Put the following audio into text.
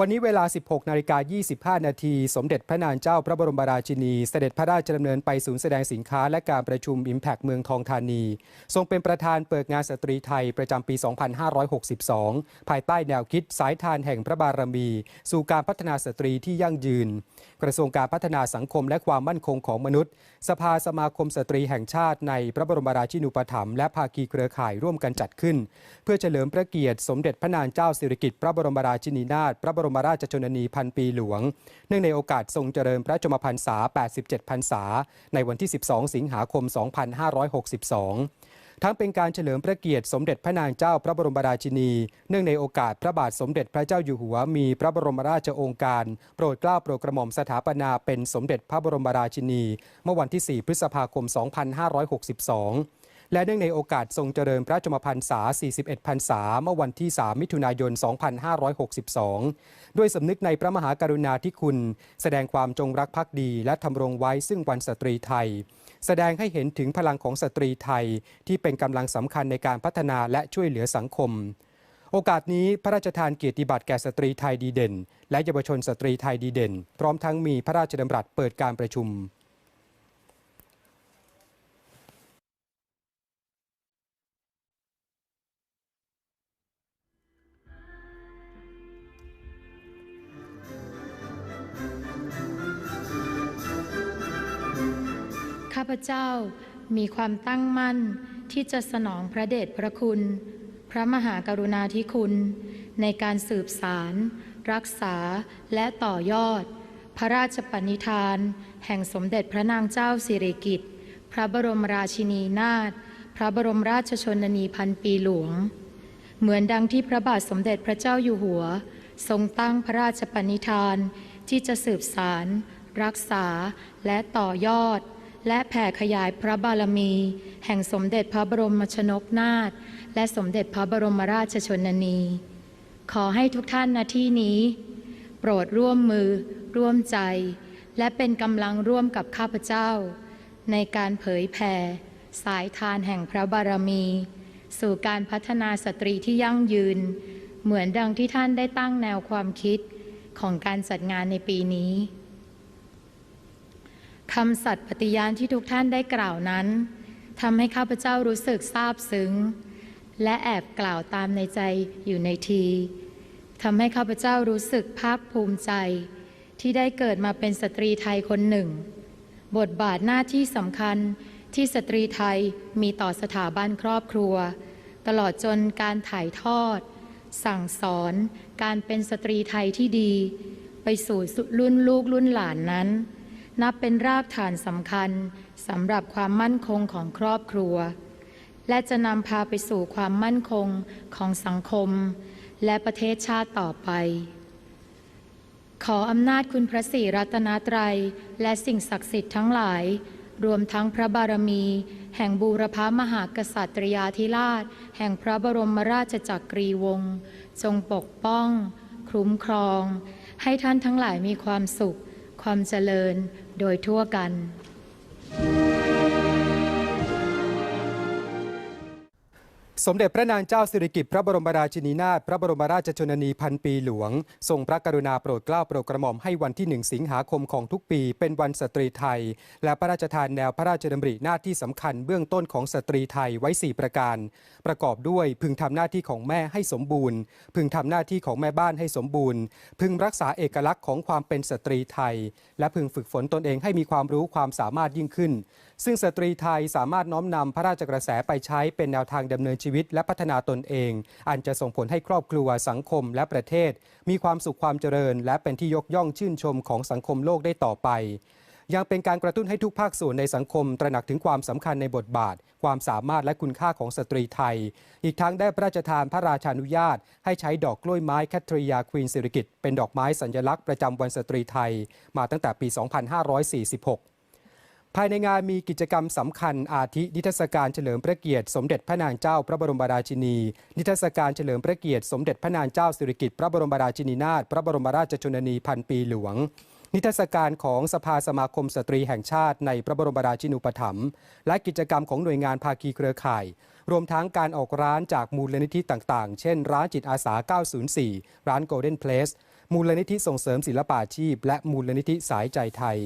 วันนี้เวลา 16:25 นาทีสมเด็จพระนางเจ้าพระบรมราชินีเสด็จพระราชดำเนินไปศูนย์แสดงสินค้าและการประชุม Impact เมืองทองธานีทรงเป็นประธานเปิดงานสตรีไทยประจำปี 2562 ภายใต้แนวคิดสายทานแห่งพระบารมีสู่การพัฒนาสตรีที่ยั่งยืนกระทรวงการพัฒนาสังคมและความมั่นคงของมนุษย์สภาสมาคมสตรีแห่งชาติในพระบรมราชินูปถัมภ์และภาคีเครือข่ายร่วมกันจัดขึ้นเพื่อเฉลิมพระเกียรติสมเด็จพระนางเจ้าสิริกิติ์พระบรมราชินีนาถพระบรมราชชนนีพันปีหลวงเนื่องในโอกาสทรงเจริญพระชนมพรรษา 87 พรรษาในวันที่ 12 สิงหาคม 2562 ทั้งเป็นการเฉลิมพระเกียรติสมเด็จพระนางเจ้าพระบรมราชินีเนื่องในโอกาสพระบาทสมเด็จพระเจ้าอยู่หัวมีพระบรมราชโองการโปรดเกล้าโปรดกระหม่อมสถาปนาเป็นสมเด็จพระบรมราชินีเมื่อวันที่ 4 พฤษภาคม 2562และเนื่องในโอกาสทรงเจริญพระชนมพรรษา 41 พรรษาเมื่อวันที่ 3 มิถุนายน 2562 ด้วยสำนึกในพระมหากรุณาธิคุณแสดงความจงรักภักดีและทำรงไว้ซึ่งวันสตรีไทยแสดงให้เห็นถึงพลังของสตรีไทยที่เป็นกำลังสำคัญในการพัฒนาและช่วยเหลือสังคมโอกาสนี้พระราชทานเกียรติบัตรแก่สตรีไทยดีเด่นและเยาวชนสตรีไทยดีเด่นพร้อมทั้งมีพระราชดำรัสเปิดการประชุมข้าพเจ้ามีความตั้งมั่นที่จะสนองพระเดชพระคุณพระมหากรุณาธิคุณในการสืบสารรักษาและต่อยอดพระราชปณิธานแห่งสมเด็จพระนางเจ้าสิริกิติ์พระบรมราชินีนาถพระบรมราชชนนีพันปีหลวงเหมือนดังที่พระบาทสมเด็จพระเจ้าอยู่หัวทรงตั้งพระราชปณิธานที่จะสืบสารรักษาและต่อยอดและแผ่ขยายพระบารมีแห่งสมเด็จพระบรมชนกนาถและสมเด็จพระบรมราชชนนีขอให้ทุกท่านณที่นี้โปรดร่วมมือร่วมใจและเป็นกำลังร่วมกับข้าพเจ้าในการเผยแผ่สายทานแห่งพระบารมีสู่การพัฒนาสตรีที่ยั่งยืนเหมือนดังที่ท่านได้ตั้งแนวความคิดของการจัดงานในปีนี้คำสัตย์ปฏิญาณที่ทุกท่านได้กล่าวนั้นทำให้ข้าพเจ้ารู้สึกซาบซึ้งและแอบกล่าวตามในใจอยู่ในทีทำให้ข้าพเจ้ารู้สึกภาคภูมิใจที่ได้เกิดมาเป็นสตรีไทยคนหนึ่งบทบาทหน้าที่สำคัญที่สตรีไทยมีต่อสถาบันครอบครัวตลอดจนการถ่ายทอดสั่งสอนการเป็นสตรีไทยที่ดีไปสู่รุ่นลูกรุ่นหลานนั้นนับเป็นรากฐานสำคัญสำหรับความมั่นคงของครอบครัวและจะนำพาไปสู่ความมั่นคงของสังคมและประเทศชาติต่อไปขออำนาจคุณพระศรีรัตนตรัยและสิ่งศักดิ์สิทธิ์ทั้งหลายรวมทั้งพระบารมีแห่งบูรพมหากษัตริยาธิราชแห่งพระบรมราชจักรีวงศ์จงปกป้องคุ้มครองให้ท่านทั้งหลายมีความสุขความเจริญโดยทั่วกันสมเด็จพระนางเจ้าสิริกิติ์พระบรมราชินีนาถพระบรมราชชนนีพันปีหลวงทรงพระกรุณาโปรดเกล้าโปรดกระหม่อมให้วันที่ 1 สิงหาคมของทุกปีเป็นวันสตรีไทยและพระราชทานแนวพระราชดำริหน้าที่สำคัญเบื้องต้นของสตรีไทยไว้ 4 ประการประกอบด้วยพึงทำหน้าที่ของแม่ให้สมบูรณ์พึงทำหน้าที่ของแม่บ้านให้สมบูรณ์พึงรักษาเอกลักษณ์ของความเป็นสตรีไทยและพึงฝึกฝนตนเองให้มีความรู้ความสามารถยิ่งขึ้นซึ่งสตรีไทยสามารถน้อมนำพระราชกระแสไปใช้เป็นแนวทางดำเนินชีวิตและพัฒนาตนเองอันจะส่งผลให้ครอบครัวสังคมและประเทศมีความสุขความเจริญและเป็นที่ยกย่องชื่นชมของสังคมโลกได้ต่อไปยังเป็นการกระตุ้นให้ทุกภาคส่วนในสังคมตระหนักถึงความสำคัญในบทบาทความสามารถและคุณค่าของสตรีไทยอีกทั้งได้พระราชทานพระราชานุญาตให้ใช้ดอกกล้วยไม้แคทริยาควีนสิริกิติ์เป็นดอกไม้สัญลักษณ์ประจำวันสตรีไทยมาตั้งแต่ปี 2546ภายในงานมีกิจกรรมสำคัญอาทินิทรรศการเฉลิมพระเกียรติสมเด็จพระนางเจ้าพระบรมราชินีนิทรรศการเฉลิมพระเกียรติสมเด็จพระนางเจ้าสิริกิติ์พระบรมราชินีนาถพระบรมราชชนนีพันปีหลวงนิทรรศการของสภาสมาคมสตรีแห่งชาติในพระบรมราชินูปถัมภ์และกิจกรรมของหน่วยงานภาคีเครือข่ายรวมทั้งการออกร้านจากมูลนิธิต่างๆเช่นร้านจิตอาสา 904 ร้าน Golden Place มูลนิธิส่งเสริมศิลปาชีพและมูลนิธิสายใจไทย